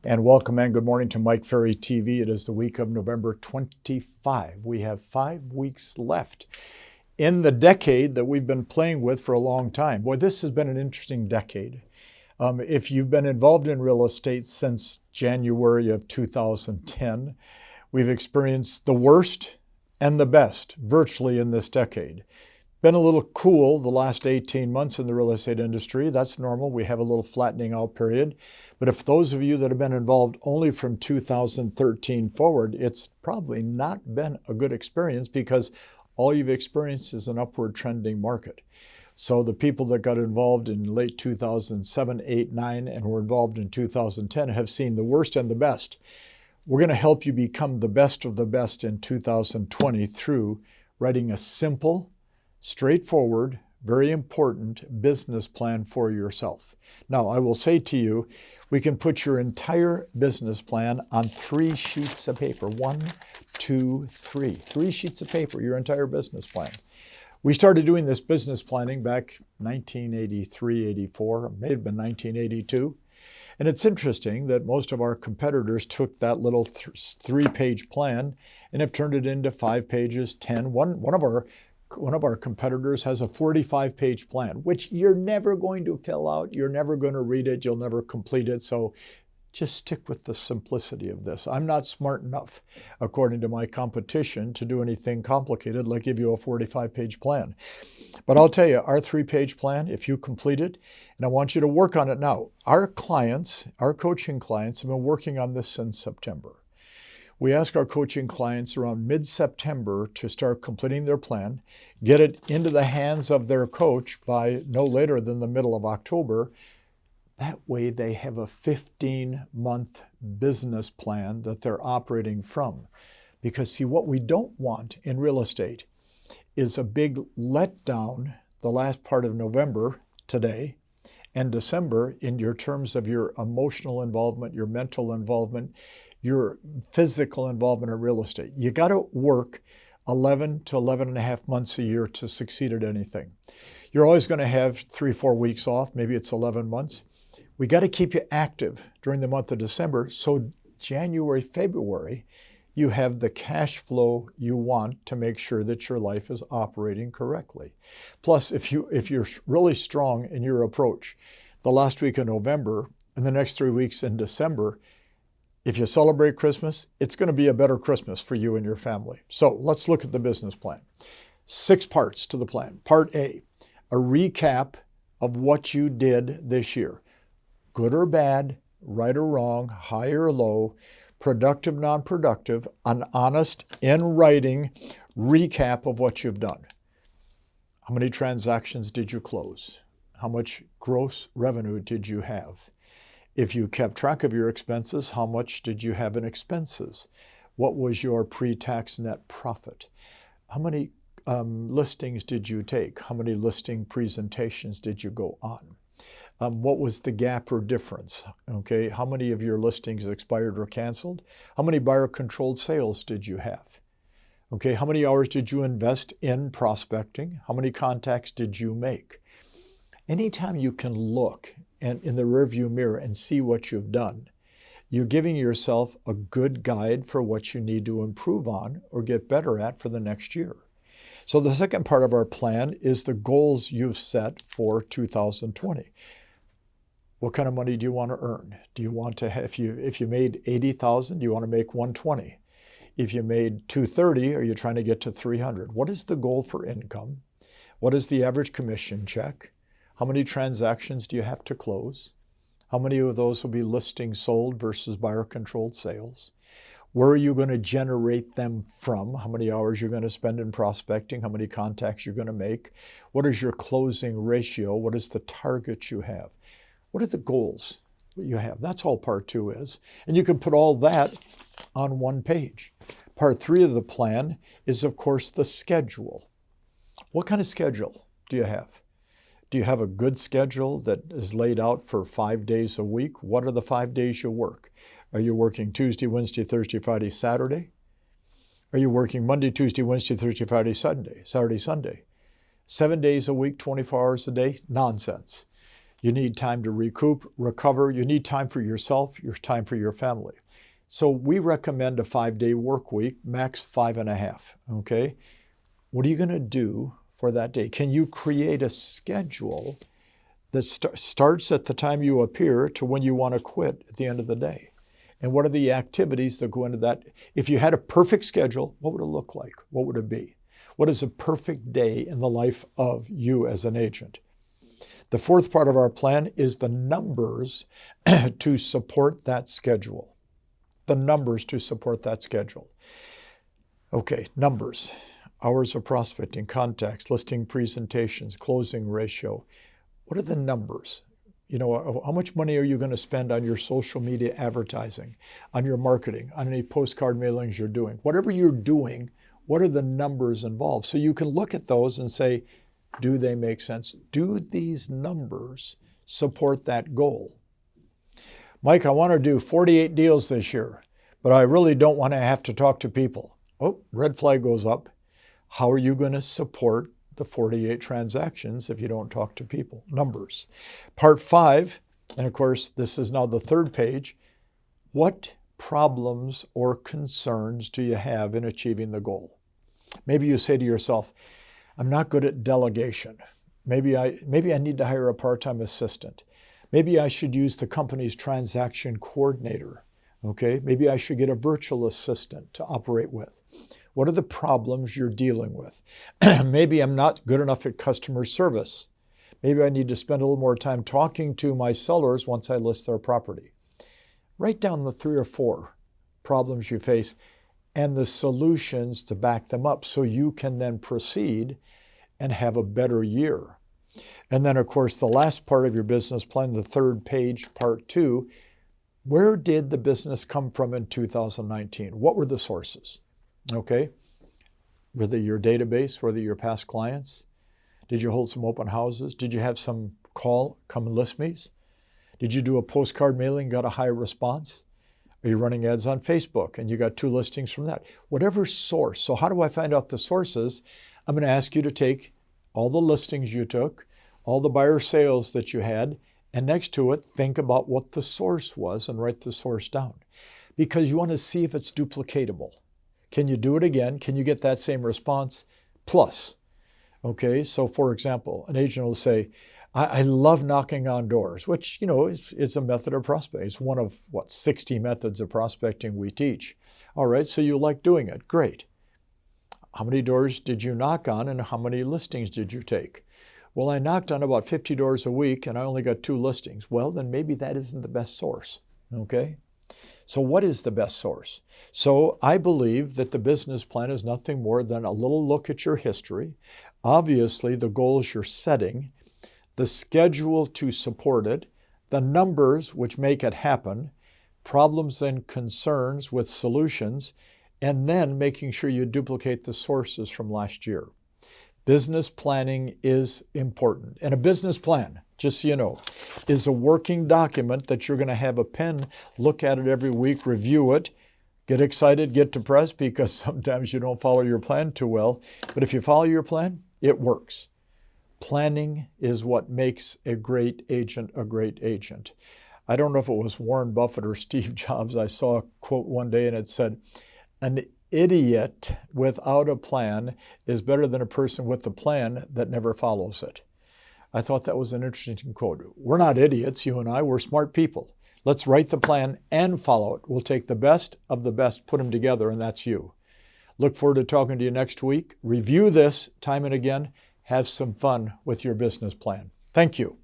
And welcome and good morning to Mike Ferry TV. It is the week of November 25. We have 5 weeks left in the decade that we've been playing with for a long time. Boy, this has been an interesting decade. If you've been involved in real estate since January of 2010, we've experienced the worst and the best virtually in this decade. Been a little cool the last 18 months in the real estate industry. That's normal. We have a little flattening out period. But if those of you that have been involved only from 2013 forward, it's probably not been a good experience because all you've experienced is an upward trending market. So the people that got involved in late 2007, 8, 9, and were involved in 2010 have seen the worst and the best. We're going to help you become the best of the best in 2020 through writing a simple, straightforward, very important business plan for yourself. Now, I will say to you, we can put your entire business plan on 3 sheets of paper. 1, 2, 3. 3 sheets of paper, your entire business plan. We started doing this business planning back 1983, 84, it may have been 1982. And it's interesting that most of our competitors took that little 3-page plan and have turned it into 5 pages, 10. One of our competitors has a 45-page plan, which you're never going to fill out. You're never going to read it. You'll never complete it. So just stick with the simplicity of this. I'm not smart enough, according to my competition, to do anything complicated like give you a 45-page plan. But I'll tell you, our 3-page plan, if you complete it, and I want you to work on it now. Our clients, our coaching clients, have been working on this since September. We ask our coaching clients around mid-September to start completing their plan, get it into the hands of their coach by no later than the middle of October. That way they have a 15-month business plan that they're operating from. Because see, what we don't want in real estate is a big letdown the last part of November today and December in your terms of your emotional involvement, your mental involvement, your physical involvement in real estate. You got to work 11 to 11 and a half months a year to succeed at anything. You're always going to have 3-4 weeks off. Maybe it's 11 months. We got to keep you active during the month of December. So January, February, you have the cash flow you want to make sure that your life is operating correctly. Plus, if you're really strong in your approach, the last week of November and the next 3 weeks in December, if you celebrate Christmas, it's going to be a better Christmas for you and your family. So let's look at the business plan. 6 parts to the plan. Part A, a recap of what you did this year. Good or bad, right or wrong, high or low, productive, non-productive, an honest, in writing recap of what you've done. How many transactions did you close? How much gross revenue did you have? If you kept track of your expenses, how much did you have in expenses? What was your pre-tax net profit? How many listings did you take? How many listing presentations did you go on? What was the gap or difference? Okay, how many of your listings expired or canceled? How many buyer-controlled sales did you have? Okay, how many hours did you invest in prospecting? How many contacts did you make? Anytime you can look and in the rearview mirror and see what you've done, you're giving yourself a good guide for what you need to improve on or get better at for the next year. So the second part of our plan is the goals you've set for 2020. What kind of money do you want to earn? Do you want to have, if you made 80,000, do you want to make 120? If you made 230, are you trying to get to 300? What is the goal for income? What is the average commission check? How many transactions do you have to close? How many of those will be listings sold versus buyer-controlled sales? Where are you going to generate them from? How many hours you're going to spend in prospecting? How many contacts you're going to make? What is your closing ratio? What is the target you have? What are the goals that you have? That's all part 2 is. And you can put all that on 1 page. Part 3 of the plan is, of course, the schedule. What kind of schedule do you have? Do you have a good schedule that is laid out for 5 days a week? What are the 5 days you work? Are you working Tuesday, Wednesday, Thursday, Friday, Saturday? Are you working Monday, Tuesday, Wednesday, Thursday, Friday, Sunday, Saturday, Sunday? 7 days a week, 24 hours a day? Nonsense. You need time to recoup, recover. You need time for yourself, your time for your family. So we recommend a 5-day work week, max 5.5, okay? What are you going to do for that day? Can you create a schedule that starts at the time you appear to when you want to quit at the end of the day? And what are the activities that go into that? If you had a perfect schedule, what would it look like? What would it be? What is a perfect day in the life of you as an agent? The fourth part of our plan is the numbers to support that schedule. The numbers to support that schedule. Okay, numbers. Hours of prospecting, contacts, listing presentations, closing ratio. What are the numbers? You know, how much money are you going to spend on your social media advertising, on your marketing, on any postcard mailings you're doing? Whatever you're doing, what are the numbers involved? So you can look at those and say, do they make sense? Do these numbers support that goal? Mike, I want to do 48 deals this year, but I really don't want to have to talk to people. Oh, red flag goes up. How are you going to support the 48 transactions if you don't talk to people? Numbers. Part 5, and of course, this is now the third page. What problems or concerns do you have in achieving the goal? Maybe you say to yourself, I'm not good at delegation. Maybe I need to hire a part-time assistant. Maybe I should use the company's transaction coordinator. Okay, maybe I should get a virtual assistant to operate with. What are the problems you're dealing with? Maybe I'm not good enough at customer service. Maybe I need to spend a little more time talking to my sellers once I list their property. Write down the 3 or 4 problems you face and the solutions to back them up so you can then proceed and have a better year. And then, of course, the last part of your business plan, the third page, part 2, where did the business come from in 2019? What were the sources? Okay, were they your database? Were they your past clients? Did you hold some open houses? Did you have some come and list me's? Did you do a postcard mailing, got a high response? Are you running ads on Facebook and you got 2 listings from that? Whatever source. So how do I find out the sources? I'm going to ask you to take all the listings you took, all the buyer sales that you had, and next to it, think about what the source was and write the source down. Because you want to see if it's duplicatable. Can you do it again? Can you get that same response? Plus, okay, so for example, an agent will say, I love knocking on doors, which, you know, is a method of prospecting. It's one of, 60 methods of prospecting we teach. All right, so you like doing it. Great. How many doors did you knock on and how many listings did you take? Well, I knocked on about 50 doors a week and I only got 2 listings. Well, then maybe that isn't the best source, okay? So what is the best source? So I believe that the business plan is nothing more than a little look at your history. Obviously, the goals you're setting, the schedule to support it, the numbers which make it happen, problems and concerns with solutions, and then making sure you duplicate the sources from last year. Business planning is important. And a business plan, just so you know, is a working document that you're going to have a pen, look at it every week, review it, get excited, get depressed because sometimes you don't follow your plan too well. But if you follow your plan, it works. Planning is what makes a great agent a great agent. I don't know if it was Warren Buffett or Steve Jobs. I saw a quote one day and it said, an idiot without a plan is better than a person with a plan that never follows it. I thought that was an interesting quote. We're not idiots, you and I. We're smart people. Let's write the plan and follow it. We'll take the best of the best, put them together, and that's you. Look forward to talking to you next week. Review this time and again. Have some fun with your business plan. Thank you.